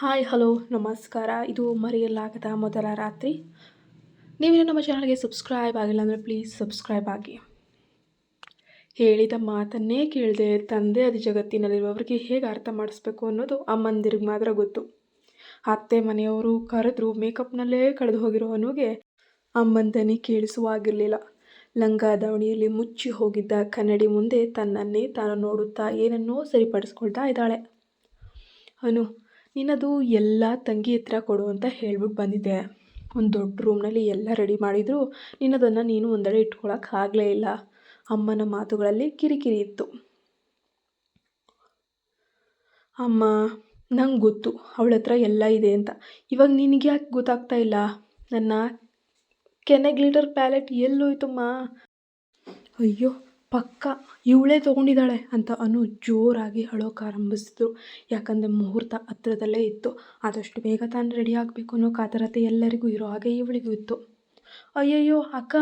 Hi hello ನಮಸ್ಕಾರ. ಇದು ಮರೆಯಲಾಗದ ಮೊದಲ ರಾತ್ರಿ. ನೀವೇನು ನಮ್ಮ ಚಾನಲ್ಗೆ ಸಬ್ಸ್ಕ್ರೈಬ್ ಆಗಿಲ್ಲ ಅಂದರೆ ಪ್ಲೀಸ್ ಸಬ್ಸ್ಕ್ರೈಬ್ ಆಗಿ. ಹೇಳಿದ ಮಾತನ್ನೇ ಕೇಳದೆ ತಂದೆ ಅದು ಜಗತ್ತಿನಲ್ಲಿರುವವರಿಗೆ ಹೇಗೆ ಅರ್ಥ ಮಾಡಿಸ್ಬೇಕು ಅನ್ನೋದು ಅಮ್ಮಂದಿರಿಗೆ ಮಾತ್ರ ಗೊತ್ತು. ಅತ್ತೆ ಮನೆಯವರು ಕರೆದ್ರು ಮೇಕಪ್ನಲ್ಲೇ ಕಳೆದು ಹೋಗಿರೋ ಅನುಗೆ ಅಮ್ಮಂದನಿ ಕೇಳಿಸುವಾಗಿರಲಿಲ್ಲ. ಲಂಗ ದಾವಣಿಯಲ್ಲಿ ಮುಚ್ಚಿ ಹೋಗಿದ್ದ ಕನ್ನಡಿ ಮುಂದೆ ತನ್ನನ್ನೇ ತಾನು ನೋಡುತ್ತಾ ಏನನ್ನೋ ಸರಿಪಡಿಸ್ಕೊಳ್ತಾ ಇದ್ದಾಳೆ. ಅನು, ನಿನ್ನದು ಎಲ್ಲ ತಂಗಿ ಹತ್ರ ಕೊಡು ಅಂತ ಹೇಳ್ಬಿಟ್ಟು ಬಂದಿದ್ದೆ. ಒಂದು ದೊಡ್ಡ ರೂಮ್ನಲ್ಲಿ ಎಲ್ಲ ರೆಡಿ ಮಾಡಿದ್ರು ನಿನ್ನದನ್ನು ನೀನು ಒಂದೆಡೆ ಇಟ್ಕೊಳಕ್ಕಾಗಲೇ ಇಲ್ಲ. ಅಮ್ಮನ ಮಾತುಗಳಲ್ಲಿ ಕಿರಿಕಿರಿ ಇತ್ತು. ಅಮ್ಮ, ನಂಗೆ ಗೊತ್ತು ಅವಳ ಹತ್ರ ಎಲ್ಲ ಇದೆ ಅಂತ. ಇವಾಗ ನಿನಗೆ ಯಾಕೆ ಗೊತ್ತಾಗ್ತಾ ಇಲ್ಲ? ನನ್ನ ಕೆನೆ ಗ್ಲಿಟರ್ ಪ್ಯಾಲೆಟ್ ಎಲ್ಲೋಯ್ತಮ್ಮ? ಅಯ್ಯೋ ಪಕ್ಕ ಇವಳೇ ತೊಗೊಂಡಿದ್ದಾಳೆ ಅಂತ ಅನು ಜೋರಾಗಿ ಅಳೋಕ್ಕಾರಂಭಿಸಿದ್ರು. ಯಾಕಂದರೆ ಮುಹೂರ್ತ ಹತ್ರದಲ್ಲೇ ಇತ್ತು. ಆದಷ್ಟು ಬೇಗ ತಾನು ರೆಡಿ ಆಗಬೇಕು ಅನ್ನೋ ಕಾತರತೆ ಎಲ್ಲರಿಗೂ ಇರೋ ಹಾಗೆ ಇವಳಿಗೂ ಇತ್ತು. ಅಯ್ಯಯ್ಯೋ ಅಕ್ಕ,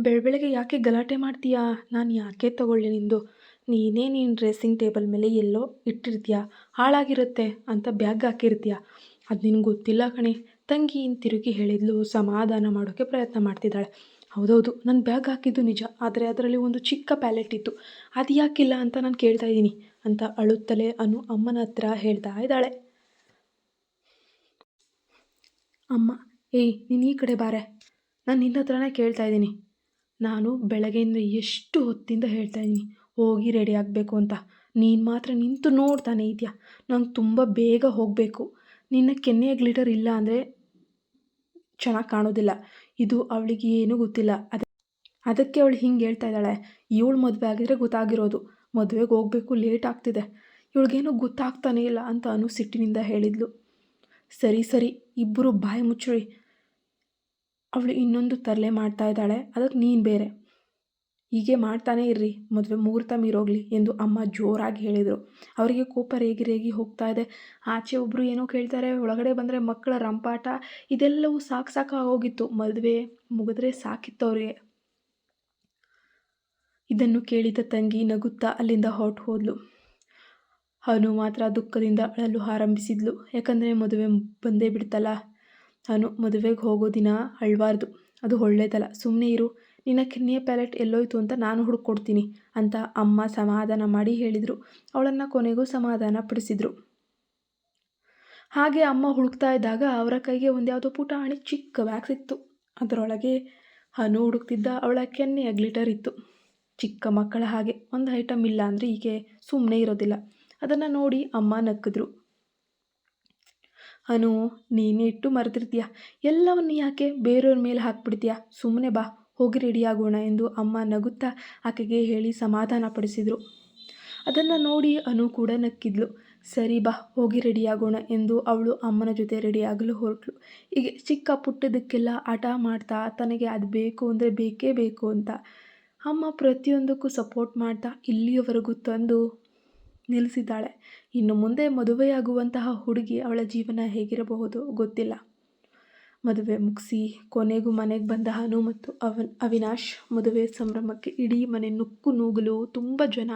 ಬೆಳಬೆಳಗ್ಗೆ ಯಾಕೆ ಗಲಾಟೆ ಮಾಡ್ತೀಯಾ? ನಾನು ಯಾಕೆ ತಗೊಳ್ಳಿ ನಿಂದು? ನೀನು ಡ್ರೆಸ್ಸಿಂಗ್ ಟೇಬಲ್ ಮೇಲೆ ಎಲ್ಲೋ ಇಟ್ಟಿರ್ತೀಯ, ಹಾಳಾಗಿರುತ್ತೆ ಅಂತ ಬ್ಯಾಗ್ ಹಾಕಿರ್ತೀಯ. ಅದು ನಿನಗೆ ಗೊತ್ತಿಲ್ಲ ಕಣೆ. ತಂಗಿ ತಿರುಗಿ ಹೇಳಿದ್ಲು. ಸಮಾಧಾನ ಮಾಡೋಕ್ಕೆ ಪ್ರಯತ್ನ ಮಾಡ್ತಿದ್ದಾಳೆ. ಹೌದೌದು, ನಾನು ಬ್ಯಾಗ್ ಹಾಕಿದ್ದು ನಿಜ. ಆದರೆ ಅದರಲ್ಲಿ ಒಂದು ಚಿಕ್ಕ ಪ್ಯಾಲೆಟ್ ಇತ್ತು. ಅದು ಯಾಕಿಲ್ಲ ಅಂತ ನಾನು ಕೇಳ್ತಾ ಇದ್ದೀನಿ ಅಂತ ಅಳುತ್ತಲೇ ಅನು ಅಮ್ಮನ ಹತ್ರ ಹೇಳ್ತಾ ಇದ್ದಾಳೆ. ಅಮ್ಮ, ಏಯ್ ನೀನು ಈ ಕಡೆ ಬಾರೆ. ನಾನು ನಿನ್ನ ಹತ್ರನೇ ಕೇಳ್ತಾ ಇದ್ದೀನಿ. ನಾನು ಬೆಳಗ್ಗೆಯಿಂದ ಎಷ್ಟು ಹೊತ್ತಿಂದ ಹೇಳ್ತಾ ಇದ್ದೀನಿ ಹೋಗಿ ರೆಡಿ ಆಗಬೇಕು ಅಂತ. ನೀನು ಮಾತ್ರ ನಿಂತು ನೋಡ್ತಾನೆ ಇದೆಯಾ? ನಂಗೆ ತುಂಬ ಬೇಗ ಹೋಗಬೇಕು. ನಿನ್ನ ಕೆನ್ನೆಯ ಗ್ಲಿಟರ್ ಇಲ್ಲ ಅಂದರೆ ಚೆನ್ನಾಗಿ ಕಾಣೋದಿಲ್ಲ. ಇದು ಅವಳಿಗೆ ಏನೂ ಗೊತ್ತಿಲ್ಲ. ಅದಕ್ಕೆ ಅವಳು ಹಿಂಗೆ ಹೇಳ್ತಾ ಇದ್ದಾಳೆ. ಇವಳು ಮದುವೆ ಆಗಿದ್ರೆ ಗೊತ್ತಾಗಿರೋದು. ಮದುವೆಗೆ ಹೋಗಬೇಕು, ಲೇಟ್ ಆಗ್ತಿದೆ. ಇವಳಿಗೇನೂ ಗೊತ್ತಾಗ್ತಾನೇ ಇಲ್ಲ ಅಂತ ಅನು ಸಿಟ್ಟಿನಿಂದ ಹೇಳಿದ್ಲು. ಸರಿ ಇಬ್ಬರು ಬಾಯಿ ಮುಚ್ಚಳಿ. ಅವಳು ಇನ್ನೊಂದು ತರಲೆ ಮಾಡ್ತಾ ಇದ್ದಾಳೆ, ಅದಕ್ಕೆ ನೀನು ಬೇರೆ. ಹೀಗೆ ಮಾಡ್ತಾನೇ ಇರ್ರಿ, ಮದುವೆ ಮುಹೂರ್ತ ಮೀರೋಗ್ಲಿ ಎಂದು ಅಮ್ಮ ಜೋರಾಗಿ ಹೇಳಿದರು. ಅವರಿಗೆ ಕೋಪ ರೇಗಿ ಹೋಗ್ತಾ ಇದೆ. ಆಚೆ ಒಬ್ಬರು ಏನೋ ಕೇಳ್ತಾರೆ, ಒಳಗಡೆ ಬಂದರೆ ಮಕ್ಕಳ ರಂಪಾಟ, ಇದೆಲ್ಲವೂ ಸಾಕಾಗೋಗಿತ್ತು. ಮದುವೆ ಮುಗಿದ್ರೆ ಸಾಕಿತ್ತು ಅವರಿಗೆ. ಇದನ್ನು ಕೇಳಿದ ತಂಗಿ ನಗುತ್ತಾ ಅಲ್ಲಿಂದ ಹೊರಟು ಹೋದ್ಲು. ಅನು ಮಾತ್ರ ದುಃಖದಿಂದ ಅಳಲು ಆರಂಭಿಸಿದ್ಲು. ಯಾಕಂದರೆ ಮದುವೆ ಬಂದೇ ಬಿಡ್ತಲ್ಲ. ಅನು, ಮದುವೆಗೆ ಹೋಗೋ ದಿನ ಅಳಬಾರ್ದು, ಅದು ಒಳ್ಳೇದಲ್ಲ. ಸುಮ್ಮನೆ ಇರು. ನಿನ್ನ ಕೆನ್ನೆಯ ಪ್ಯಾಲೆಟ್ ಎಲ್ಲೋಯ್ತು ಅಂತ ನಾನು ಹುಡುಕೊಡ್ತೀನಿ ಅಂತ ಅಮ್ಮ ಸಮಾಧಾನ ಮಾಡಿ ಹೇಳಿದರು. ಅವಳನ್ನು ಕೊನೆಗೂ ಸಮಾಧಾನ ಪಡಿಸಿದ್ರು. ಹಾಗೆ ಅಮ್ಮ ಹುಡುಕ್ತಾ ಇದ್ದಾಗ ಅವರ ಕೈಗೆ ಒಂದ್ಯಾವುದೋ ಪುಟಾಣಿ ಚಿಕ್ಕ ಬ್ಯಾಗ್ ಸಿಕ್ತು. ಅದರೊಳಗೆ ಅನು ಹುಡುಕ್ತಿದ್ದ ಅವಳ ಕೆನ್ನೆಯ ಗ್ಲಿಟರ್ ಇತ್ತು. ಚಿಕ್ಕ ಮಕ್ಕಳ ಹಾಗೆ ಒಂದು ಐಟಮ್ ಇಲ್ಲ ಅಂದರೆ ಹೀಗೆ ಸುಮ್ಮನೆ ಇರೋದಿಲ್ಲ. ಅದನ್ನು ನೋಡಿ ಅಮ್ಮ ನಕ್ಕಿದ್ರು. ಅನು, ನೀನೇ ಇಟ್ಟು ಮರೆತಿರ್ತೀಯ. ಎಲ್ಲವನ್ನ ಯಾಕೆ ಬೇರೆಯವ್ರ ಮೇಲೆ ಹಾಕ್ಬಿಡ್ತೀಯ? ಸುಮ್ಮನೆ ಬಾ, ಹೋಗಿ ರೆಡಿ ಆಗೋಣ ಎಂದು ಅಮ್ಮ ನಗುತ್ತಾ ಆಕೆಗೆ ಹೇಳಿ ಸಮಾಧಾನ ಪಡಿಸಿದರು. ಅದನ್ನು ನೋಡಿ ಅನು ಕೂಡ ನಕ್ಕಿದ್ಲು. ಸರಿ ಬಾ, ಹೋಗಿ ರೆಡಿ ಆಗೋಣ ಎಂದು ಅವಳು ಅಮ್ಮನ ಜೊತೆ ರೆಡಿ ಆಗಲು ಹೊರಟಳು. ಹೀಗೆ ಚಿಕ್ಕ ಪುಟ್ಟದಕ್ಕೆಲ್ಲ ಹಠ ಮಾಡ್ತಾ ತನಗೆ ಅದು ಬೇಕು ಅಂದರೆ ಬೇಕೇ ಬೇಕು ಅಂತ ಅಮ್ಮ ಪ್ರತಿಯೊಂದಕ್ಕೂ ಸಪೋರ್ಟ್ ಮಾಡ್ತಾ ಇಲ್ಲಿಯವರೆಗೂ ತಂದು ನಿಲ್ಲಿಸಿದ್ದಾಳೆ. ಇನ್ನು ಮುಂದೆ ಮದುವೆಯಾಗುವಂತಹ ಹುಡುಗಿ ಅವಳ ಜೀವನ ಹೇಗಿರಬಹುದು ಗೊತ್ತಿಲ್ಲ. ಮದುವೆ ಮುಗಿಸಿ ಕೊನೆಗೂ ಮನೆಗೆ ಬಂದ ಅನು ಮತ್ತು ಅವಿನಾಶ್ ಮದುವೆ ಸಂಭ್ರಮಕ್ಕೆ ಇಡೀ ಮನೆ ನುಕ್ಕು ನೂಗಲು, ತುಂಬ ಜನ,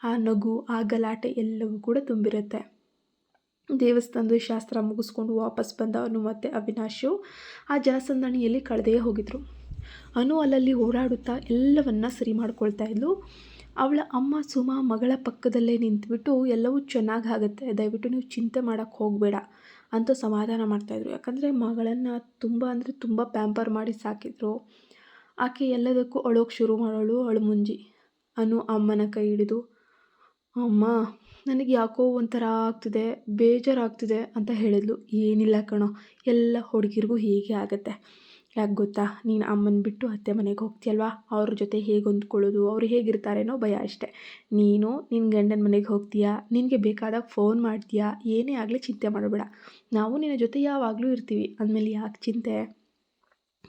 ಆ ನಗು, ಆ ಗಲಾಟೆ ಎಲ್ಲವೂ ಕೂಡ ತುಂಬಿರುತ್ತೆ. ದೇವಸ್ಥಾನದ ಶಾಸ್ತ್ರ ಮುಗಿಸ್ಕೊಂಡು ವಾಪಸ್ ಬಂದ ಅನು ಮತ್ತು ಅವಿನಾಶು ಆ ಜನಸಂದಣಿಯಲ್ಲಿ ಕಳೆದೇ ಹೋಗಿದ್ರು. ಅನು ಅಲ್ಲಲ್ಲಿ ಓಡಾಡುತ್ತಾ ಎಲ್ಲವನ್ನ ಸರಿ ಮಾಡ್ಕೊಳ್ತಾ ಇದ್ಲು. ಅವಳ ಅಮ್ಮ ಸುಮಾ ಮಗಳ ಪಕ್ಕದಲ್ಲೇ ನಿಂತುಬಿಟ್ಟು ಎಲ್ಲವೂ ಚೆನ್ನಾಗಿ ಆಗುತ್ತೆ, ದಯವಿಟ್ಟು ನೀವು ಚಿಂತೆ ಮಾಡೋಕ್ಕೆ ಹೋಗಬೇಡ ಅಂತ ಸಮಾಧಾನ ಮಾಡ್ತಾಯಿದ್ರು. ಯಾಕಂದರೆ ಮಗಳನ್ನು ತುಂಬ ಅಂದರೆ ತುಂಬ ಪ್ಯಾಂಪರ್ ಮಾಡಿ ಸಾಕಿದ್ರು. ಆಕೆ ಎಲ್ಲದಕ್ಕೂ ಅಳೋಕ್ಕೆ ಶುರು ಮಾಡೋಳು. ಮುಂಜಿ ಅನು ಅಮ್ಮನ ಕೈ ಹಿಡಿದು, ಅಮ್ಮ ನನಗೆ ಯಾಕೋ ಒಂಥರ ಆಗ್ತಿದೆ, ಬೇಜಾರಾಗ್ತಿದೆ ಅಂತ ಹೇಳಿದ್ಲು. ಏನಿಲ್ಲ ಕಣೋ, ಎಲ್ಲ ಹುಡುಗಿರಿಗೂ ಹೀಗೆ ಆಗುತ್ತೆ. ಯಾಕೆ ಗೊತ್ತಾ, ನೀನು ಅಮ್ಮನ ಬಿಟ್ಟು ಅತ್ತೆ ಮನೆಗೆ ಹೋಗ್ತೀಯಲ್ವಾ, ಅವ್ರ ಜೊತೆ ಹೇಗೆ ಹೊಂದ್ಕೊಳ್ಳೋದು, ಅವ್ರು ಹೇಗಿರ್ತಾರೇನೋ ಭಯ ಅಷ್ಟೆ. ನೀನು ನಿನ್ನ ಗಂಡನ ಮನೆಗೆ ಹೋಗ್ತೀಯಾ, ನಿನಗೆ ಬೇಕಾದಾಗ ಫೋನ್ ಮಾಡ್ತೀಯಾ, ಏನೇ ಆಗಲಿ ಚಿಂತೆ ಮಾಡಬೇಡ, ನಾವು ನಿನ್ನ ಜೊತೆ ಯಾವಾಗಲೂ ಇರ್ತೀವಿ, ಅಂದಮೇಲೆ ಯಾಕೆ ಚಿಂತೆ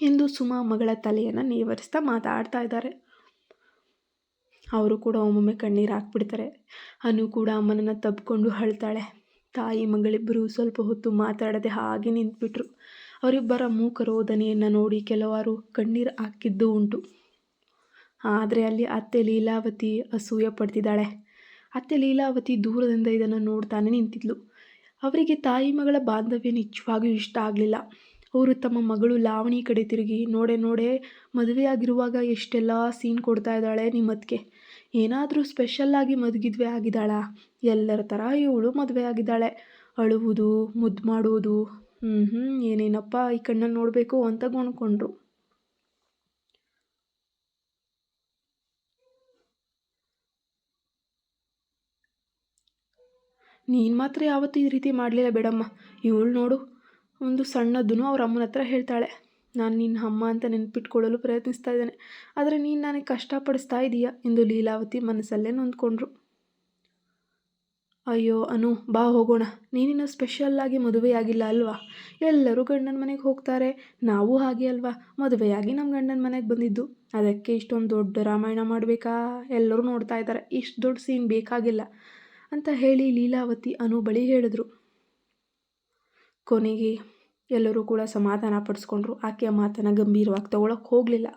ಎಂದು ಸುಮಾ ಮಗಳ ತಲೆಯನ್ನು ನೇವರಿಸ್ತಾ ಮಾತಾಡ್ತಾ ಇದ್ದಾರೆ. ಅವರು ಕೂಡ ಒಮ್ಮೊಮ್ಮೆ ಕಣ್ಣೀರು ಹಾಕ್ಬಿಡ್ತಾರೆ. ಅನು ಕೂಡ ಅಮ್ಮನನ್ನು ತಬ್ಕೊಂಡು ಅಳ್ತಾಳೆ. ತಾಯಿ ಮಗಳಿಬ್ಬರು ಸ್ವಲ್ಪ ಹೊತ್ತು ಮಾತಾಡದೆ ಹಾಗೆ ನಿಂತುಬಿಟ್ರು. ಅವರಿಬ್ಬರ ಮೂಕರೋದನೆಯನ್ನು ನೋಡಿ ಕೆಲವರು ಕಣ್ಣೀರು ಹಾಕಿದ್ದು ಉಂಟು. ಆದರೆ ಅಲ್ಲಿ ಅತ್ತೆ ಲೀಲಾವತಿ ಅಸೂಯೆ ಪಡ್ತಿದ್ದಾಳೆ. ಅತ್ತೆ ಲೀಲಾವತಿ ದೂರದಿಂದ ಇದನ್ನು ನೋಡ್ತಾನೆ ನಿಂತಿದ್ಲು. ಅವರಿಗೆ ತಾಯಿ ಮಗಳ ಬಾಂಧವ್ಯ ನಿಜವಾಗಿಯೂ ಇಷ್ಟ ಆಗಲಿಲ್ಲ. ಅವರು ತಮ್ಮ ಮಗಳು ಲಾವಣಿ ಕಡೆ ತಿರುಗಿ, ನೋಡೆ ನೋಡೆ ಮದುವೆಯಾಗಿರುವಾಗ ಎಷ್ಟೆಲ್ಲ ಸೀನ್ ಕೊಡ್ತಾ ಇದ್ದಾಳೆ ನಿಮ್ಮತ್ತಿಗೆ, ಏನಾದರೂ ಸ್ಪೆಷಲ್ಲಾಗಿ ಮದುವೆ ಆಗಿದ್ದಾಳಾ? ಎಲ್ಲರ ಥರ ಇವಳು ಮದುವೆ ಆಗಿದ್ದಾಳೆ, ಅಳುವುದು, ಮುದ್ದು ಮಾಡುವುದು, ಏನೇನಪ್ಪ ಈ ಕಣ್ಣಲ್ಲಿ ನೋಡಬೇಕು ಅಂತ ಗೊಣ್ಕೊಂಡ್ರು. ನೀನು ಮಾತ್ರ ಯಾವತ್ತೂ ಈ ರೀತಿ ಮಾಡಲಿಲ್ಲ ಬೇಡಮ್ಮ. ಇವಳು ನೋಡು, ಒಂದು ಸಣ್ಣದೂ ಅವ್ರ ಅಮ್ಮನ ಹತ್ರ ಹೇಳ್ತಾಳೆ, ನಾನು ನಿನ್ನ ಅಮ್ಮ ಅಂತ ನೆನ್ಪಿಟ್ಕೊಳ್ಳಲು ಪ್ರಯತ್ನಿಸ್ತಾ ಇದ್ದೇನೆ, ಆದರೆ ನೀನು ನನಗೆ ಕಷ್ಟಪಡಿಸ್ತಾ ಇದೀಯ ಎಂದು ಲೀಲಾವತಿ ಮನಸ್ಸಲ್ಲೇ ನೊಂದ್ಕೊಂಡ್ರು. ಅಯ್ಯೋ ಅನು, ಬಾ ಹೋಗೋಣ. ನೀನಿನ್ನು ಸ್ಪೆಷಲ್ಲಾಗಿ ಮದುವೆಯಾಗಿಲ್ಲ ಅಲ್ವಾ? ಎಲ್ಲರೂ ಗಂಡನ ಮನೆಗೆ ಹೋಗ್ತಾರೆ, ನಾವು ಹಾಗೆ ಅಲ್ವಾ, ಮದುವೆಯಾಗಿ ನಮ್ಮ ಗಂಡನ ಮನೆಗೆ ಬಂದಿದ್ದು, ಅದಕ್ಕೆ ಇಷ್ಟೊಂದು ದೊಡ್ಡ ರಾಮಾಯಣ ಮಾಡಬೇಕಾ? ಎಲ್ಲರೂ ನೋಡ್ತಾ ಇದ್ದಾರೆ, ಇಷ್ಟು ದೊಡ್ಡ ಸೀನ್ ಬೇಕಾಗಿಲ್ಲ ಅಂತ ಹೇಳಿ ಲೀಲಾವತಿ ಅನು ಬಳಿ ಹೇಳಿದ್ರು. ಕೊನೆಗೆ ಎಲ್ಲರೂ ಕೂಡ ಸಮಾಧಾನ ಪಡಿಸ್ಕೊಂಡ್ರು. ಆಕೆಯ ಮಾತನ್ನು ಗಂಭೀರವಾಗಿ ತಗೊಳಕ್ಕೆ ಹೋಗಲಿಲ್ಲ.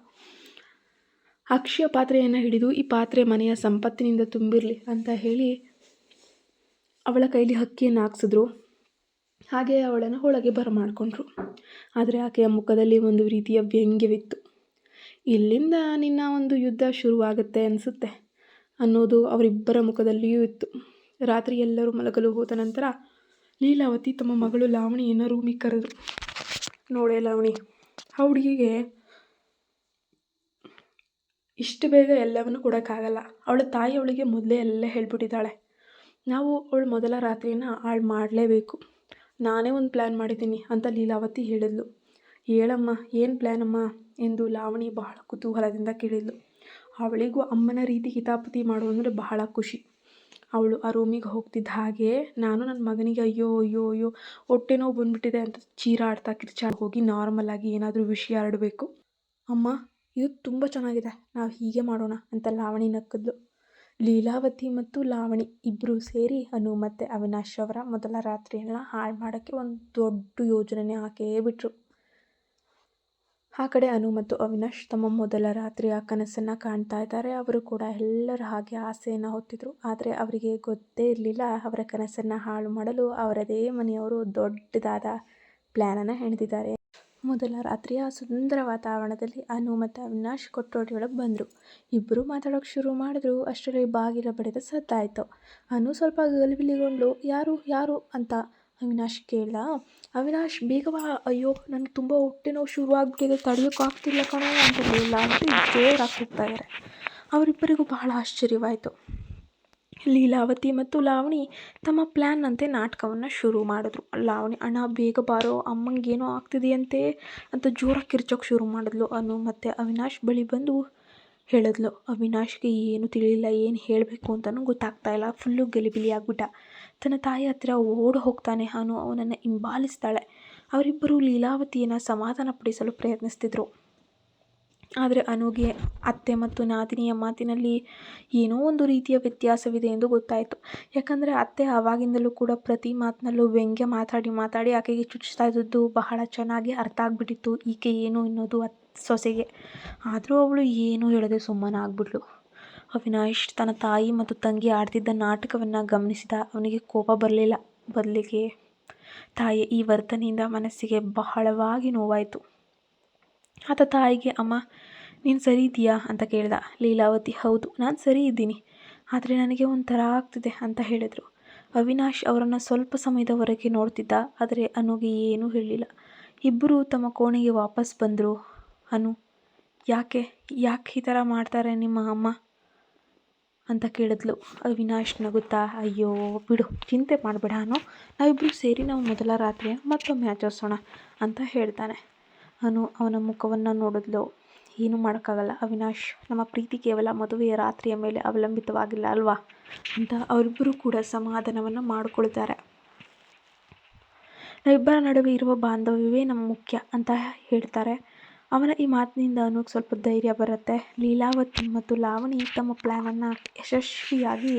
ಅಕ್ಷಯ ಪಾತ್ರೆಯನ್ನು ಹಿಡಿದು, ಈ ಪಾತ್ರೆ ಮನೆಯ ಸಂಪತ್ತಿನಿಂದ ತುಂಬಿರಲಿ ಅಂತ ಹೇಳಿ ಅವಳ ಕೈಲಿ ಹಕ್ಕಿಯನ್ನು ಹಾಕ್ಸಿದ್ರು. ಹಾಗೆ ಅವಳನ್ನು ಒಳಗೆ ಬರಮಾಡಿಕೊಂಡ್ರು. ಆದರೆ ಆಕೆಯ ಮುಖದಲ್ಲಿ ಒಂದು ರೀತಿಯ ವ್ಯಂಗ್ಯವಿತ್ತು. ಇಲ್ಲಿಂದ ನಿನ್ನ ಒಂದು ಯುದ್ಧ ಶುರುವಾಗುತ್ತೆ ಅನಿಸುತ್ತೆ ಅನ್ನೋದು ಅವರಿಬ್ಬರ ಮುಖದಲ್ಲಿಯೂ ಇತ್ತು. ರಾತ್ರಿ ಎಲ್ಲರೂ ಮಲಗಲು ಹೋದ ನಂತರ ಲೀಲಾವತಿ ತಮ್ಮ ಮಗಳು ಲಾವಣಿಯನ್ನು ರೂಮಿಗೆ ಕರೆದ್ರು. ನೋಡೇ ಲಾವಣಿ, ಆ ಹುಡುಗಿಗೆ ಇಷ್ಟು ಬೇಗ ಎಲ್ಲವನ್ನು ಕೊಡೋಕ್ಕಾಗಲ್ಲ. ಅವಳ ತಾಯಿ ಅವಳಿಗೆ ಮೊದಲೇ ಎಲ್ಲ ಹೇಳ್ಬಿಟ್ಟಿದ್ದಾಳೆ. ನಾವು ಅವಳು ಮೊದಲ ರಾತ್ರಿಯನ್ನು ಹಾಳು ಮಾಡಲೇಬೇಕು. ನಾನೇ ಒಂದು ಪ್ಲ್ಯಾನ್ ಮಾಡಿದ್ದೀನಿ ಅಂತ ಲೀಲಾವತಿ ಹೇಳಿದ್ಲು. ಹೇಳಮ್ಮ, ಏನು ಪ್ಲ್ಯಾನಮ್ಮ ಎಂದು ಲಾವಣಿ ಬಹಳ ಕುತೂಹಲದಿಂದ ಕೇಳಿದ್ಲು. ಅವಳಿಗೂ ಅಮ್ಮನ ರೀತಿ ಕಿತಾಪತಿ ಮಾಡೋದಂದರೆ ಬಹಳ ಖುಷಿ. ಅವಳು ಆ ರೂಮಿಗೆ ಹೋಗ್ತಿದ್ದ ಹಾಗೆ ನಾನು ನನ್ನ ಮಗನಿಗೆ ಅಯ್ಯೋ ಅಯ್ಯೋ ಅಯ್ಯೋ ಹೊಟ್ಟೆ ನೋವು ಬಂದುಬಿಟ್ಟಿದೆ ಅಂತ ಚೀರಾಡ್ತಾ ಕಿರ್ಚಾಡಿ ಹೋಗಿ ನಾರ್ಮಲಾಗಿ ಏನಾದರೂ ವಿಷಯ ಹರಡಬೇಕು. ಅಮ್ಮ, ಇದು ತುಂಬ ಚೆನ್ನಾಗಿದೆ, ನಾವು ಹೀಗೆ ಮಾಡೋಣ ಅಂತ ಲಾವಣಿ ನಕ್ಕಿದ್ಲು. ಲೀಲಾವತಿ ಮತ್ತು ಲಾವಣಿ ಇಬ್ಬರು ಸೇರಿ ಅನು ಮತ್ತು ಅವಿನಾಶ್ ಅವರ ಮೊದಲ ರಾತ್ರಿಯನ್ನು ಹಾಳು ಮಾಡೋಕ್ಕೆ ಒಂದು ದೊಡ್ಡ ಯೋಜನೆ ಹಾಕೇ ಬಿಟ್ರು. ಆ ಕಡೆ ಅನು ಮತ್ತು ಅವಿನಾಶ್ ತಮ್ಮ ಮೊದಲ ರಾತ್ರಿಯ ಕನಸನ್ನು ಕಾಣ್ತಾ ಇದ್ದಾರೆ. ಅವರು ಕೂಡ ಎಲ್ಲರ ಹಾಗೆ ಆಸೆಯನ್ನು ಹೊತ್ತಿದ್ರು. ಆದರೆ ಅವರಿಗೆ ಗೊತ್ತೇ ಇರಲಿಲ್ಲ, ಅವರ ಕನಸನ್ನು ಹಾಳು ಮಾಡಲು ಅವರದೇ ಮನೆಯವರು ದೊಡ್ಡದಾದ ಪ್ಲ್ಯಾನನ್ನು ಹೆಣೆದಿದ್ದಾರೆ. ಮೊದಲ ರಾತ್ರಿಯ ಸುಂದರ ವಾತಾವರಣದಲ್ಲಿ ಅನು ಮತ್ತು ಅವಿನಾಶ್ ಕೊಠಡಿಯೊಳಗೆ ಬಂದರು. ಇಬ್ಬರು ಮಾತಾಡೋಕ್ಕೆ ಶುರು ಮಾಡಿದ್ರು. ಅಷ್ಟರಲ್ಲಿ ಬಾಗಿಲ ಬಡಿದ ಸದ್ದಾಯಿತು. ಅನು ಸ್ವಲ್ಪ ಗಲಿಬಿಲಿಗೊಂಡ್ಳು. ಯಾರು ಯಾರು ಅಂತ ಅವಿನಾಶ್ ಕೇಳ್ದ. ಅವಿನಾಶ್, ಬೇಗ ಬಾ, ಅಯ್ಯೋ ನನಗೆ ತುಂಬ ಹೊಟ್ಟೆ ನೋವು ಶುರುವಾಗ್ಬಿಟ್ಟಿದೆ, ತಡೆಯೋಕ್ಕಾಗ್ತಿಲ್ಲ ಕಣೋ ಅಂತ ಲೀಲಾವತಿ ಜೋರಾಗಿ ಕೂಗ್ತಾ ಇದ್ದಾರೆ. ಅವರಿಬ್ಬರಿಗೂ ಬಹಳ ಆಶ್ಚರ್ಯವಾಯಿತು. ಲೀಲಾವತಿ ಮತ್ತು ಲಾವಣಿ ತಮ್ಮ ಪ್ಲ್ಯಾನ್ನಂತೆ ನಾಟಕವನ್ನು ಶುರು ಮಾಡಿದ್ರು. ಲಾವಣಿ, ಅಣ್ಣ ಬೇಗ ಬಾರೋ, ಅಮ್ಮಂಗೇನೋ ಆಗ್ತಿದೆಯಂತೆ ಅಂತ ಜೋರಾಗಿ ಕಿರ್ಚೋಕ್ಕೆ ಶುರು ಮಾಡಿದ್ಲು. ಅನು ಮತ್ತು ಅವಿನಾಶ್ ಬಳಿ ಬಂದು ಹೇಳಿದ್ಲು. ಅವಿನಾಶ್ಗೆ ಏನು ತಿಳಿಲಿಲ್ಲ, ಏನು ಹೇಳಬೇಕು ಅಂತಲೂ ಗೊತ್ತಾಗ್ತಾ ಇಲ್ಲ. ಫುಲ್ಲು ಗಲಿಬಿಲಿ ಆಗ್ಬಿಟ್ಟ. ತನ್ನ ತಾಯಿ ಹತ್ತಿರ ಓಡಿ ಹೋಗ್ತಾನೆ. ಅನು ಅವನನ್ನು ಹಿಂಬಾಲಿಸ್ತಾಳೆ. ಅವರಿಬ್ಬರು ಲೀಲಾವತಿಯನ್ನು ಸಮಾಧಾನಪಡಿಸಲು ಪ್ರಯತ್ನಿಸ್ತಿದ್ರು. ಆದರೆ ಅನುಗೆ ಅತ್ತೆ ಮತ್ತು ನಾದಿನಿಯ ಮಾತಿನಲ್ಲಿ ಏನೋ ಒಂದು ರೀತಿಯ ವ್ಯತ್ಯಾಸವಿದೆ ಎಂದು ಗೊತ್ತಾಯಿತು. ಯಾಕಂದರೆ ಅತ್ತೆ ಆವಾಗಿಂದಲೂ ಕೂಡ ಪ್ರತಿ ಮಾತಿನಲ್ಲೂ ವ್ಯಂಗ್ಯ ಮಾತಾಡಿ ಆಕೆಗೆ ಚುಚ್ತಾ ಇದ್ದದ್ದು ಬಹಳ ಚೆನ್ನಾಗಿ ಅರ್ಥ ಆಗಿಬಿಟ್ಟಿತ್ತು ಈಕೆ ಏನು ಅನ್ನೋದು ಸೊಸೆಗೆ. ಆದರೂ ಅವಳು ಏನೂ ಹೇಳದೆ ಸುಮ್ಮನಾಗ್ಬಿಟ್ಳು. ಅವಿನಾಶ್ ತನ್ನ ತಾಯಿ ಮತ್ತು ತಂಗಿ ಆಡ್ತಿದ್ದ ನಾಟಕವನ್ನು ಗಮನಿಸಿದ. ಅವನಿಗೆ ಕೋಪ ಬರಲಿಲ್ಲ, ಬದಲಿಗೆ ತಾಯಿಯ ಈ ವರ್ತನೆಯಿಂದ ಮನಸ್ಸಿಗೆ ಬಹಳವಾಗಿ ನೋವಾಯಿತು. ಆತ ತಾಯಿಗೆ, ಅಮ್ಮ ನೀನು ಸರಿ ಇದೆಯಾ ಅಂತ ಕೇಳ್ದ. ಲೀಲಾವತಿ, ಹೌದು ನಾನು ಸರಿ ಇದ್ದೀನಿ, ಆದರೆ ನನಗೆ ಒಂಥರ ಆಗ್ತಿದೆ ಅಂತ ಹೇಳಿದರು. ಅವಿನಾಶ್ ಅವರನ್ನು ಸ್ವಲ್ಪ ಸಮಯದವರೆಗೆ ನೋಡ್ತಿದ್ದ. ಆದರೆ ಅನುಗೆ ಏನೂ ಹೇಳಿಲ್ಲ. ಇಬ್ಬರು ತಮ್ಮ ಕೋಣೆಗೆ ವಾಪಸ್ ಬಂದರು. ಅನು, ಯಾಕೆ ಈ ಥರ ಮಾಡ್ತಾರೆ ನಿಮ್ಮ ಅಮ್ಮ ಅಂತ ಕೇಳಿದ್ಲು. ಅವಿನಾಶ್ ನಗುತ್ತಾ, ಅಯ್ಯೋ ಬಿಡು, ಚಿಂತೆ ಮಾಡಬೇಡ ಅನು, ನಾವಿಬ್ಬರು ಸೇರಿ ನಾವು ಮೊದಲ ರಾತ್ರಿಯ ಮತ್ತೊಮ್ಮೆ ಆಚರಿಸೋಣ ಅಂತ ಹೇಳ್ತಾನೆ. ಅನು ಅವನ ಮುಖವನ್ನು ನೋಡಿದ್ಲು. ಏನೂ ಮಾಡೋಕ್ಕಾಗಲ್ಲ ಅವಿನಾಶ್, ನಮ್ಮ ಪ್ರೀತಿ ಕೇವಲ ಮದುವೆಯ ರಾತ್ರಿಯ ಮೇಲೆ ಅವಲಂಬಿತವಾಗಿಲ್ಲ ಅಲ್ವಾ ಅಂತ ಅವರಿಬ್ಬರೂ ಕೂಡ ಸಮಾಧಾನವನ್ನು ಮಾಡಿಕೊಳ್ತಾರೆ. ನಾವಿಬ್ಬರ ನಡುವೆ ಇರುವ ಬಾಂಧವ್ಯವೇ ನಮ್ಮ ಮುಖ್ಯ ಅಂತ ಹೇಳ್ತಾರೆ. ಅವನ ಈ ಮಾತಿನಿಂದ ಅನುಗೆ ಸ್ವಲ್ಪ ಧೈರ್ಯ ಬರುತ್ತೆ. ಲೀಲಾವತಿ ಮತ್ತು ಲಾವಣಿ ತಮ್ಮ ಪ್ಲ್ಯಾನನ್ನು ಯಶಸ್ವಿಯಾಗಿ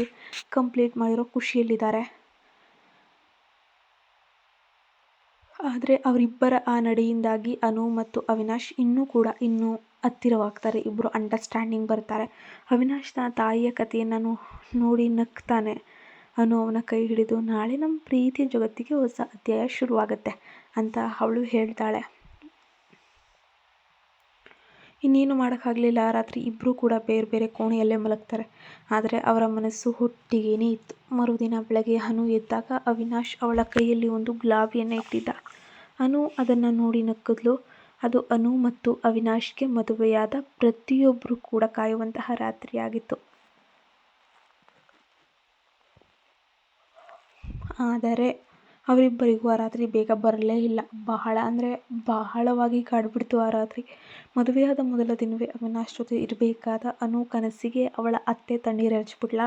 ಕಂಪ್ಲೀಟ್ ಮಾಡಿರೋ ಖುಷಿಯಲ್ಲಿದ್ದಾರೆ. ಆದರೆ ಅವರಿಬ್ಬರ ಆ ನಡೆಯಿಂದಾಗಿ ಅನು ಮತ್ತು ಅವಿನಾಶ್ ಇನ್ನೂ ಹತ್ತಿರವಾಗ್ತಾರೆ. ಇಬ್ಬರು ಅಂಡರ್ಸ್ಟ್ಯಾಂಡಿಂಗ್ ಬರ್ತಾರೆ. ಅವಿನಾಶ್ ತನ್ನ ತಾಯಿಯ ಕಥೆಯನ್ನು ನೋಡಿ ನಗ್ತಾನೆ. ಅನು ಅವನ ಕೈ ಹಿಡಿದು ನಾಳೆ ನಮ್ಮ ಪ್ರೀತಿಯ ಜಗತ್ತಿಗೆ ಹೊಸ ಅಧ್ಯಾಯ ಶುರುವಾಗತ್ತೆ ಅಂತ ಅವಳು ಹೇಳ್ತಾಳೆ. ಇನ್ನೇನು ಮಾಡೋಕ್ಕಾಗಲಿಲ್ಲ. ರಾತ್ರಿ ಇಬ್ಬರೂ ಕೂಡ ಬೇರೆ ಬೇರೆ ಕೋಣೆಯಲ್ಲೇ ಮಲಗ್ತಾರೆ. ಆದರೆ ಅವರ ಮನಸ್ಸು ಒಟ್ಟಿಗೇನೇ ಇತ್ತು. ಮರುದಿನ ಬೆಳಗ್ಗೆ ಅನು ಎದ್ದಾಗ ಅವಿನಾಶ್ ಅವಳ ಕೈಯಲ್ಲಿ ಒಂದು ಗುಲಾಬಿಯನ್ನು ಇಟ್ಟಿದ್ದ. ಅನು ಅದನ್ನು ನೋಡಿ ನಕ್ಕದ್ಲು. ಅದು ಅನು ಮತ್ತು ಅವಿನಾಶ್ಗೆ ಮದುವೆಯಾದ ಪ್ರತಿಯೊಬ್ಬರೂ ಕೂಡ ಕಾಯುವಂತಹ ರಾತ್ರಿಯಾಗಿತ್ತು. ಆದರೆ ಅವರಿಬ್ಬರಿಗೂ ಆ ರಾತ್ರಿ ಬೇಗ ಬರಲೇ ಇಲ್ಲ. ಬಹಳ ಅಂದರೆ ಬಹಳವಾಗಿ ಕಾಡ್ಬಿಡ್ತು ಆ ರಾತ್ರಿ. ಮದುವೆಯಾದ ಮೊದಲ ದಿನವೇ ಅವಿನಾಶ್ ಜೊತೆ ಇರಬೇಕಾದ ಅನು ಕನಸಿಗೆ ಅವಳ ಅತ್ತೆ ತಣ್ಣೀರು ಎರಚಿಬಿಟ್ಲ.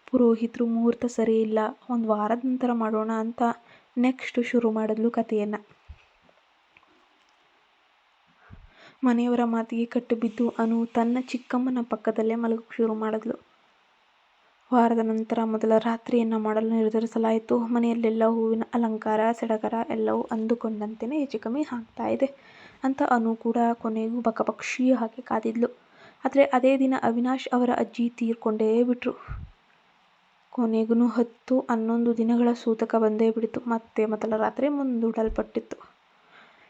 ಪುರೋಹಿತರು ಮುಹೂರ್ತ ಸರಿ ಇಲ್ಲ, ಒಂದು ವಾರದ ನಂತರ ಮಾಡೋಣ ಅಂತ ನೆಕ್ಸ್ಟ್ ಶುರು ಮಾಡಿದ್ಲು ಕಥೆಯನ್ನು. ಮನೆಯವರ ಮಾತಿಗೆ ಕಟ್ಟು ಬಿದ್ದು ಅನು ತನ್ನ ಚಿಕ್ಕಮ್ಮನ ಪಕ್ಕದಲ್ಲೇ ಮಲಗೋಕೆ ಶುರು ಮಾಡಿದ್ಲು. ವಾರದ ನಂತರ ಮೊದಲ ರಾತ್ರಿಯನ್ನು ಮಾಡಲು ನಿರ್ಧರಿಸಲಾಯಿತು. ಮನೆಯಲ್ಲೆಲ್ಲ ಹೂವಿನ ಅಲಂಕಾರ, ಸಡಗರ ಎಲ್ಲವೂ ಅಂದುಕೊಂಡಂತೆಯೇ ಹೆಚ್ಚು ಕಮ್ಮಿ ಆಗ್ತಾ ಇದೆ ಅಂತ ಅನು ಕೂಡ ಕೊನೆಗೂ ಬಕಪಕ್ಷಿಯ ಹಾಗೆ ಕಾದಿದ್ಲು. ಆದರೆ ಅದೇ ದಿನ ಅವಿನಾಶ್ ಅವರ ಅಜ್ಜಿ ತೀರ್ಕೊಂಡೇ ಬಿಟ್ರು. ಕೊನೆಗೂ 10-11 ದಿನಗಳ ಸೂತಕ ಬಂದೇ ಬಿಡಿತು. ಮತ್ತೆ ಮೊದಲ ರಾತ್ರಿ ಮುಂದೂಡಲ್ಪಟ್ಟಿತ್ತು.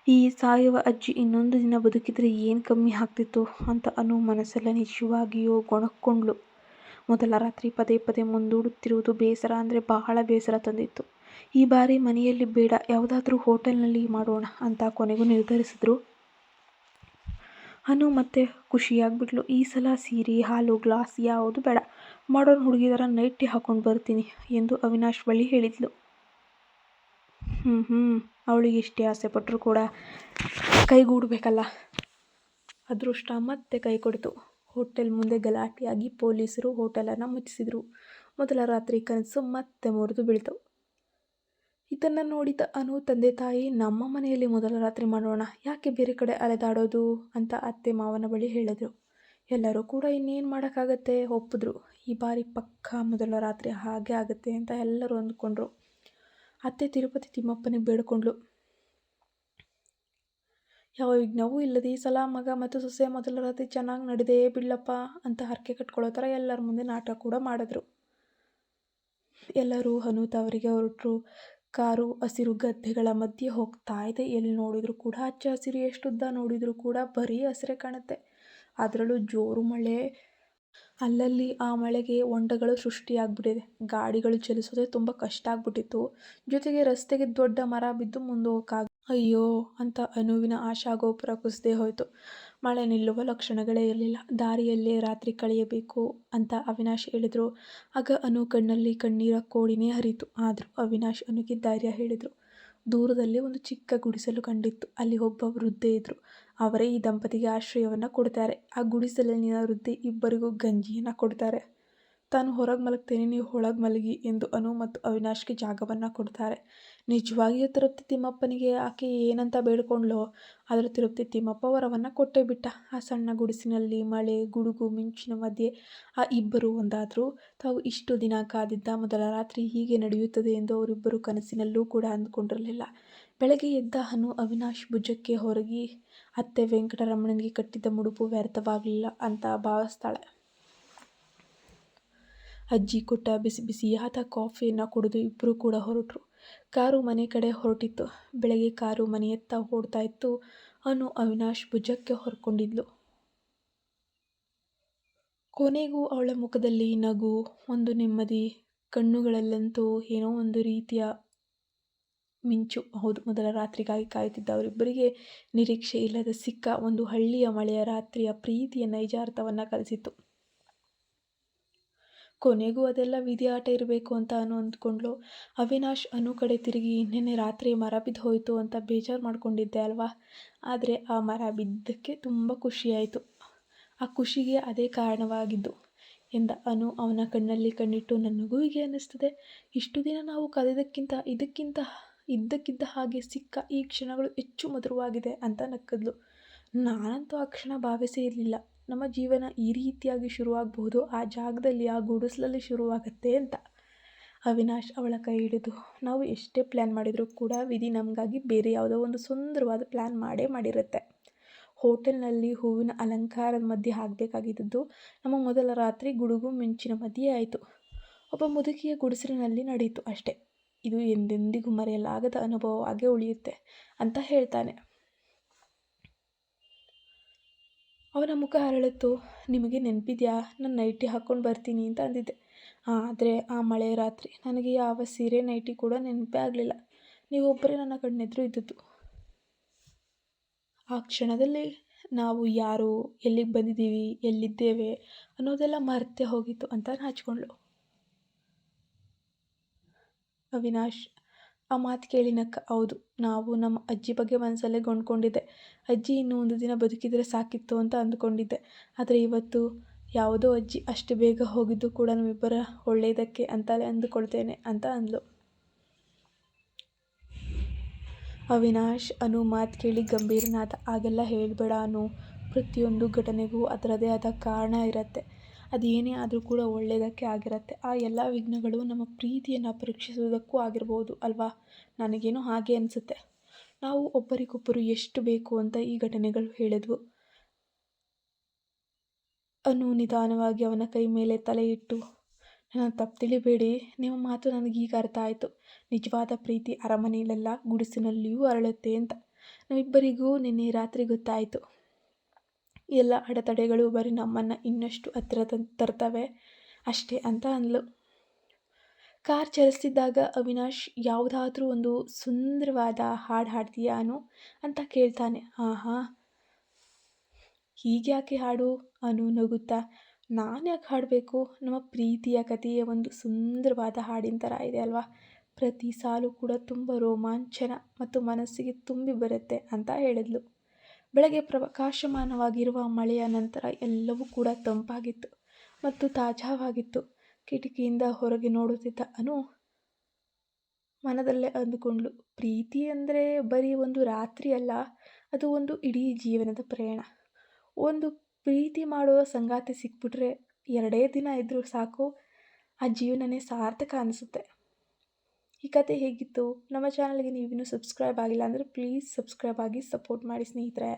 ಈ ಸಾಯುವ ಅಜ್ಜಿ ಇನ್ನೊಂದು ದಿನ ಬದುಕಿದ್ರೆ ಏನು ಕಮ್ಮಿ ಆಗ್ತಿತ್ತು ಅಂತ ಅನು ಮನಸ್ಸಲ್ಲೇ ನಿಜವಾಗಿಯೂ ಗೊಣಕ್ಕೊಂಡ್ಳು. ಮೊದಲ ರಾತ್ರಿ ಪದೇ ಪದೇ ಮುಂದೂಡುತ್ತಿರುವುದು ಬೇಸರ ಅಂದರೆ ಬಹಳ ಬೇಸರ ತಂದಿತ್ತು. ಈ ಬಾರಿ ಮನೆಯಲ್ಲಿ ಬೇಡ, ಯಾವುದಾದ್ರೂ ಹೋಟೆಲ್ನಲ್ಲಿ ಮಾಡೋಣ ಅಂತ ಕೊನೆಗೂ ನಿರ್ಧರಿಸಿದ್ರು. ಅನು ಮತ್ತೆ ಖುಷಿಯಾಗ್ಬಿಟ್ಲು. ಈ ಸಲ ಸೀರೆ, ಹಾಲು ಗ್ಲಾಸ್ ಯಾವುದು ಬೇಡ, ಮಾಡರ್ನ್ ಹುಡುಗಿದರ ನೈಟಿ ಹಾಕೊಂಡು ಬರ್ತೀನಿ ಎಂದು ಅವಿನಾಶ್ ಬಳಿ ಹೇಳಿದ್ಲು. ಅವಳಿಗೆ ಎಷ್ಟೇ ಆಸೆ ಪಟ್ಟರೂ ಕೂಡ ಕೈಗೂಡಬೇಕಲ್ಲ. ಅದೃಷ್ಟ ಮತ್ತೆ ಕೈ ಕೊಡ್ತು. ಹೋಟೆಲ್ ಮುಂದೆ ಗಲಾಟೆಯಾಗಿ ಪೊಲೀಸರು ಹೋಟೆಲನ್ನು ಮುಚ್ಚಿಸಿದ್ರು. ಮೊದಲ ರಾತ್ರಿ ಕನಸು ಮತ್ತೆ ಮುರಿದು ಬೀಳ್ತು. ಇದನ್ನು ನೋಡಿದ ಅನು ತಂದೆ ತಾಯಿ, ನಮ್ಮ ಮನೆಯಲ್ಲಿ ಮೊದಲ ರಾತ್ರಿ ಮಾಡೋಣ, ಯಾಕೆ ಬೇರೆ ಕಡೆ ಅಲೆದಾಡೋದು ಅಂತ ಅತ್ತೆ ಮಾವನ ಬಳಿ ಹೇಳಿದ್ರು. ಎಲ್ಲರೂ ಕೂಡ ಇನ್ನೇನು ಮಾಡೋಕ್ಕಾಗತ್ತೆ, ಒಪ್ಪಿದ್ರು. ಈ ಬಾರಿ ಪಕ್ಕಾ ಮೊದಲ ರಾತ್ರಿ ಹಾಗೆ ಆಗುತ್ತೆ ಅಂತ ಎಲ್ಲರೂ ಅಂದ್ಕೊಂಡ್ರು. ಅತ್ತೆ ತಿರುಪತಿ ತಿಮ್ಮಪ್ಪನಿಗೆ ಬೇಡ್ಕೊಂಡ್ಳು. ಯಾವ ವಿಘ್ನವೂ ಇಲ್ಲದೆ ಈ ಸಲ ಮಗ ಮತ್ತು ಸೊಸೆ ಮೊದಲ ರಾತ್ರಿ ಚೆನ್ನಾಗಿ ನಡೆದೇ ಬಿಡ್ಲಪ್ಪ ಅಂತ ಹರಕೆ ಕಟ್ಕೊಳ್ಳೋ ಥರ ಎಲ್ಲರ ಮುಂದೆ ನಾಟಕ ಕೂಡ ಮಾಡಿದ್ರು. ಎಲ್ಲರೂ ಅನು ತವರಿಗೆ ಹೊರಟರು. ಕಾರು ಹಸಿರು ಗದ್ದೆಗಳ ಮಧ್ಯೆ ಹೋಗ್ತಾ ಇದೆ. ಎಲ್ಲಿ ನೋಡಿದ್ರು ಕೂಡ ಹಚ್ಚ ಹಸಿರು, ಎಷ್ಟುದ್ದ ನೋಡಿದ್ರು ಕೂಡ ಬರೀ ಹಸಿರೇ ಕಾಣುತ್ತೆ. ಅದರಲ್ಲೂ ಜೋರು ಮಳೆ. ಅಲ್ಲಲ್ಲಿ ಆ ಮಳೆಗೆ ಹೊಂಡಗಳು ಸೃಷ್ಟಿಯಾಗ್ಬಿಟ್ಟಿದೆ. ಗಾಡಿಗಳು ಚಲಿಸೋದೇ ತುಂಬ ಕಷ್ಟ ಆಗ್ಬಿಟ್ಟಿತ್ತು. ಜೊತೆಗೆ ರಸ್ತೆಗೆ ದೊಡ್ಡ ಮರ ಬಿದ್ದು ಮುಂದೆ ಹೋಗೋಕ್ಕಾಗ ಅಯ್ಯೋ ಅಂತ ಅನುವಿನ ಆಶಾಗೋಪುರ ಕುಸಿದೇ ಹೋಯಿತು. ಮಳೆ ನಿಲ್ಲುವ ಲಕ್ಷಣಗಳೇ ಇರಲಿಲ್ಲ. ದಾರಿಯಲ್ಲೇ ರಾತ್ರಿ ಕಳೆಯಬೇಕು ಅಂತ ಅವಿನಾಶ್ ಹೇಳಿದ್ರು. ಆಗ ಅನು ಕಣ್ಣಲ್ಲಿ ಕಣ್ಣೀರ ಕೋಡಿನೇ ಹರಿತು. ಆದರೂ ಅವಿನಾಶ್ ಅನುಗೆ ಧೈರ್ಯ ಹೇಳಿದ್ರು. ದೂರದಲ್ಲಿ ಒಂದು ಚಿಕ್ಕ ಗುಡಿಸಲು ಕಂಡಿತ್ತು. ಅಲ್ಲಿ ಒಬ್ಬ ವೃದ್ಧೆ ಇದ್ರು. ಅವರೇ ಈ ದಂಪತಿಗೆ ಆಶ್ರಯವನ್ನು ಕೊಡ್ತಾರೆ. ಆ ಗುಡಿಸಲಿನ ವೃದ್ಧೆ ಇಬ್ಬರಿಗೂ ಗಂಜಿಯನ್ನು ಕೊಡ್ತಾರೆ. ತಾನು ಹೊರಗೆ ಮಲಗ್ತೇನೆ, ನೀವು ಒಳಗೆ ಮಲಗಿ ಎಂದು ಅನು ಮತ್ತು ಅವಿನಾಶ್ಗೆ ಜಾಗವನ್ನು ಕೊಡ್ತಾರೆ. ನಿಜವಾಗಿಯೂ ತಿರುಪತಿ ತಿಮ್ಮಪ್ಪನಿಗೆ ಆಕೆ ಏನಂತ ಬೇಡ್ಕೊಂಡ್ಲೋ ಅದರ ತಿರುಪತಿ ತಿಮ್ಮಪ್ಪ ವರವನ್ನು ಕೊಟ್ಟೇ ಬಿಟ್ಟ. ಆ ಸಣ್ಣ ಗುಡಿಸಿನಲ್ಲಿ ಮಳೆ, ಗುಡುಗು, ಮಿಂಚಿನ ಮಧ್ಯೆ ಆ ಇಬ್ಬರು ಒಂದಾದರು. ತಾವು ಇಷ್ಟು ದಿನ ಕಾದಿದ್ದ ಮೊದಲ ರಾತ್ರಿ ಹೀಗೆ ನಡೆಯುತ್ತದೆ ಎಂದು ಅವರಿಬ್ಬರು ಕನಸಿನಲ್ಲೂ ಕೂಡ ಅಂದುಕೊಂಡಿರಲಿಲ್ಲ. ಬೆಳಗ್ಗೆ ಎದ್ದ ಅನು ಅವಿನಾಶ್ ಭುಜಕ್ಕೆ ಹೊರಗಿ ಅತ್ತೆ ವೆಂಕಟರಮಣನಿಗೆ ಕಟ್ಟಿದ್ದ ಮುಡುಪು ವ್ಯರ್ಥವಾಗಲಿಲ್ಲ ಅಂತ ಭಾವಿಸ್ತಾಳೆ. ಅಜ್ಜಿ ಕೊಟ್ಟ ಬಿಸಿ ಬಿಸಿಯಾದ ಕಾಫಿಯನ್ನು ಕುಡಿದು ಇಬ್ಬರು ಕೂಡ ಹೊರಟರು. ಕಾರು ಮನೆ ಕಡೆ ಹೊರಟಿತ್ತು. ಬೆಳಗ್ಗೆ ಕಾರು ಮನೆಯತ್ತ ಓಡ್ತಾ ಇತ್ತು. ಅನು ಅವಿನಾಶ್ ಭುಜಕ್ಕೆ ಹೊರಕೊಂಡಿದ್ಲು. ಕೊನೆಗೂ ಅವಳ ಮುಖದಲ್ಲಿ ನಗು, ಒಂದು ನೆಮ್ಮದಿ, ಕಣ್ಣುಗಳಲ್ಲಂತೂ ಏನೋ ಒಂದು ರೀತಿಯ ಮಿಂಚು. ಹೌದು, ಮೊದಲ ರಾತ್ರಿಗಾಗಿ ಕಾಯುತ್ತಿದ್ದ ಅವರಿಬ್ಬರಿಗೆ ನಿರೀಕ್ಷೆ ಇಲ್ಲದೆ ಸಿಕ್ಕ ಒಂದು ಹಳ್ಳಿಯ ಮಳೆಯ ರಾತ್ರಿಯ ಪ್ರೀತಿಯ ನೈಜ ಅರ್ಥವನ್ನು ಕಲಿಸಿತ್ತು. ಕೊನೆಗೂ ಅದೆಲ್ಲ ವಿಧಿ ಆಟ ಇರಬೇಕು ಅಂತ ಅನು ಅಂದ್ಕೊಂಡ್ಳು. ಅವಿನಾಶ್ ಅನು ಕಡೆ ತಿರುಗಿ, ನಿನ್ನೆ ರಾತ್ರಿ ಮರ ಬಿದ್ದು ಹೋಯಿತು ಅಂತ ಬೇಜಾರು ಮಾಡ್ಕೊಂಡಿದ್ದೆ ಅಲ್ವಾ, ಆದರೆ ಆ ಮರ ಬಿದ್ದಕ್ಕೆ ತುಂಬ ಖುಷಿಯಾಯಿತು. ಆ ಖುಷಿಗೆ ಅದೇ ಕಾರಣವಾಗಿದ್ದು ಎಂದ ಅನು ಅವನ ಕಣ್ಣಲ್ಲಿ ಕಣ್ಣಿಟ್ಟು. ನನಗೂ ಹೀಗೆ ಅನ್ನಿಸ್ತದೆ. ಇಷ್ಟು ದಿನ ನಾವು ಕಳೆದಕ್ಕಿಂತ ಇದ್ದಕ್ಕಿದ್ದ ಹಾಗೆ ಸಿಕ್ಕ ಈ ಕ್ಷಣಗಳು ಹೆಚ್ಚು ಮಧುರವಾಗಿದೆ ಅಂತ ನಕ್ಕದ್ಲು. ನಾನಂತೂ ಆ ಕ್ಷಣ ಭಾವಿಸೇ ಇರಲಿಲ್ಲ. ನಮ್ಮ ಜೀವನ ಈ ರೀತಿಯಾಗಿ ಶುರುವಾಗಬಹುದು, ಆ ಜಾಗದಲ್ಲಿ, ಆ ಗುಡಿಸಲಲ್ಲಿ ಶುರುವಾಗತ್ತೆ ಅಂತ. ಅವಿನಾಶ್ ಅವಳ ಕೈ ಹಿಡಿದು, ನಾವು ಎಷ್ಟೇ ಪ್ಲ್ಯಾನ್ ಮಾಡಿದರೂ ಕೂಡ ವಿಧಿ ನಮಗಾಗಿ ಬೇರೆ ಯಾವುದೋ ಒಂದು ಸುಂದರವಾದ ಪ್ಲ್ಯಾನ್ ಮಾಡಿರುತ್ತೆ. ಹೋಟೆಲ್ನಲ್ಲಿ ಹೂವಿನ ಅಲಂಕಾರದ ಮಧ್ಯೆ ಆಗಬೇಕಾಗಿದ್ದು ನಮ್ಮ ಮೊದಲ ರಾತ್ರಿ ಗುಡುಗು ಮಿಂಚಿನ ಮಧ್ಯೆ ಆಯಿತು. ಒಬ್ಬ ಮುದುಕಿಯ ಗುಡಿಸಲಿನಲ್ಲಿ ನಡೆಯಿತು ಅಷ್ಟೆ. ಇದು ಎಂದೆಂದಿಗೂ ಮರೆಯಲಾಗದ ಅನುಭವವಾಗಿ ಉಳಿಯುತ್ತೆ ಅಂತ ಹೇಳ್ತಾನೆ. ಅವನ ಮುಖ ಅರಳಿತು. ನಿಮಗೆ ನೆನಪಿದೆಯಾ, ನಾನು ನೈಟಿ ಹಾಕ್ಕೊಂಡು ಬರ್ತೀನಿ ಅಂತ ಅಂದಿದ್ದೆ. ಆದರೆ ಆ ಮಳೆಯ ರಾತ್ರಿ ನನಗೆ ಯಾವ ಸೀರೆ ನೈಟಿ ಕೂಡ ನೆನಪೇ ಆಗಲಿಲ್ಲ. ನೀವೊಬ್ಬರೇ ನನ್ನ ಕಣ್ಣೆದುರು ಇದ್ದದ್ದು. ಆ ಕ್ಷಣದಲ್ಲಿ ನಾವು ಯಾರು, ಎಲ್ಲಿಗೆ ಬಂದಿದ್ದೀವಿ, ಎಲ್ಲಿದ್ದೇವೆ ಅನ್ನೋದೆಲ್ಲ ಮರೆತೇ ಹೋಗಿತ್ತು ಅಂತ ನಾಚಿಕೊಂಡ್ಳು. ಅವಿನಾಶ್ ಆ ಮಾತು ಕೇಳಿ ನಕ್ಕ. ಹೌದು, ನಾವು ನಮ್ಮ ಅಜ್ಜಿ ಬಗ್ಗೆ ಮನಸ್ಸಲ್ಲೇ ಗೊಂಡ್ಕೊಂಡಿದ್ದೆ. ಅಜ್ಜಿ ಇನ್ನೂ ಒಂದು ದಿನ ಬದುಕಿದರೆ ಸಾಕಿತ್ತು ಅಂತ ಅಂದ್ಕೊಂಡಿದ್ದೆ. ಆದರೆ ಇವತ್ತು ಯಾವುದೋ ಅಜ್ಜಿ ಅಷ್ಟು ಬೇಗ ಹೋಗಿದ್ದು ಕೂಡ ನಮ್ಮಿಬ್ಬರ ಒಳ್ಳೆಯದಕ್ಕೆ ಅಂತಲೇ ಅಂದುಕೊಳ್ತೇನೆ ಅಂತ ಅಂದ್ಲು. ಅವಿನಾಶ್ ಅನು ಮಾತು ಕೇಳಿ ಗಂಭೀರನಾದ. ಹಾಗೆಲ್ಲ ಹೇಳಬೇಡ ಅನು, ಪ್ರತಿಯೊಂದು ಘಟನೆಗೂ ಅದರದೇ ಆದ ಕಾರಣ ಇರುತ್ತೆ. ಅದೇನೇ ಆದರೂ ಕೂಡ ಒಳ್ಳೆಯದಕ್ಕೆ ಆಗಿರುತ್ತೆ. ಆ ಎಲ್ಲ ವಿಘ್ನಗಳು ನಮ್ಮ ಪ್ರೀತಿಯನ್ನು ಪರೀಕ್ಷಿಸುವುದಕ್ಕೂ ಆಗಿರ್ಬೋದು ಅಲ್ವಾ? ನನಗೇನೋ ಹಾಗೆ ಅನಿಸುತ್ತೆ. ನಾವು ಒಬ್ಬರಿಗೊಬ್ಬರು ಎಷ್ಟು ಬೇಕು ಅಂತ ಈ ಘಟನೆಗಳು ಹೇಳಿದ್ವು. ಅನು ನಿಧಾನವಾಗಿ ಅವನ ಕೈ ಮೇಲೆ ತಲೆ ಇಟ್ಟು, ನನ್ನ ತಪ್ಪು ತಿಳಿಬೇಡಿ, ನಿಮ್ಮ ಮಾತು ನನಗೀಗ ಅರ್ಥ ಆಯಿತು. ನಿಜವಾದ ಪ್ರೀತಿ ಅರಮನೆಯಲ್ಲೆಲ್ಲ ಗುಡಿಸಿನಲ್ಲಿಯೂ ಅರಳುತ್ತೆ ಅಂತ ನಮ್ಮಿಬ್ಬರಿಗೂ ನಿನ್ನೆ ರಾತ್ರಿ ಗೊತ್ತಾಯಿತು. ಎಲ್ಲ ಅಡೆತಡೆಗಳು ಬರೀ ನಮ್ಮನ್ನು ಇನ್ನಷ್ಟು ಹತ್ತಿರ ತರ್ತವೆ ಅಷ್ಟೇ ಅಂತ ಅಂದ್ಲು. ಕಾರ್ ಚಲಿಸ್ತಿದ್ದಾಗ ಅವಿನಾಶ್ ಯಾವುದಾದ್ರೂ ಒಂದು ಸುಂದರವಾದ ಹಾಡು ಹಾಡ್ತೀಯಾ ಅನು ಅಂತ ಕೇಳ್ತಾನೆ. ಹಾಂ, ಹೀಗ್ಯಾಕೆ ಹಾಡು ಅನು ನಗುತ್ತಾ. ನಾನು ಯಾಕೆ ಹಾಡಬೇಕು? ನಮ್ಮ ಪ್ರೀತಿಯ ಕಥೆಯೇ ಒಂದು ಸುಂದರವಾದ ಹಾಡಿನ ಥರ ಇದೆ ಅಲ್ವಾ? ಪ್ರತಿ ಸಾಲು ಕೂಡ ತುಂಬ ರೋಮಾಂಚನ ಮತ್ತು ಮನಸ್ಸಿಗೆ ತುಂಬಿ ಬರುತ್ತೆ ಅಂತ ಹೇಳಿದ್ಲು. ಬೆಳಗ್ಗೆ ಪ್ರಕಾಶಮಾನವಾಗಿರುವ ಮಳೆಯ ನಂತರ ಎಲ್ಲವೂ ಕೂಡ ತಂಪಾಗಿತ್ತು ಮತ್ತು ತಾಜಾವಾಗಿತ್ತು. ಕಿಟಕಿಯಿಂದ ಹೊರಗೆ ನೋಡುತ್ತಿದ್ದ ಅನು ಮನದಲ್ಲೇ ಅಂದುಕೊಂಡ್ಳು, ಪ್ರೀತಿ ಅಂದರೆ ಬರೀ ಒಂದು ರಾತ್ರಿ ಅಲ್ಲ, ಅದು ಒಂದು ಇಡೀ ಜೀವನದ ಪ್ರಯಾಣ. ಒಂದು ಪ್ರೀತಿ ಮಾಡುವ ಸಂಗಾತಿ ಸಿಕ್ಬಿಟ್ರೆ 2 ದಿನ ಇದ್ದರೂ ಸಾಕು, ಆ ಜೀವನನೇ ಸಾರ್ಥಕ ಅನಿಸುತ್ತೆ. ಈ ಕತೆ ಹೇಗಿತ್ತು? ನಮ್ಮ ಚಾನಲ್ಗೆ ನೀವಿನ್ನೂ ಸಬ್ಸ್ಕ್ರೈಬ್ ಆಗಿಲ್ಲ ಅಂದರೆ ಪ್ಲೀಸ್ ಸಬ್ಸ್ಕ್ರೈಬ್ ಆಗಿ ಸಪೋರ್ಟ್ ಮಾಡಿ ಸ್ನೇಹಿತರೆ.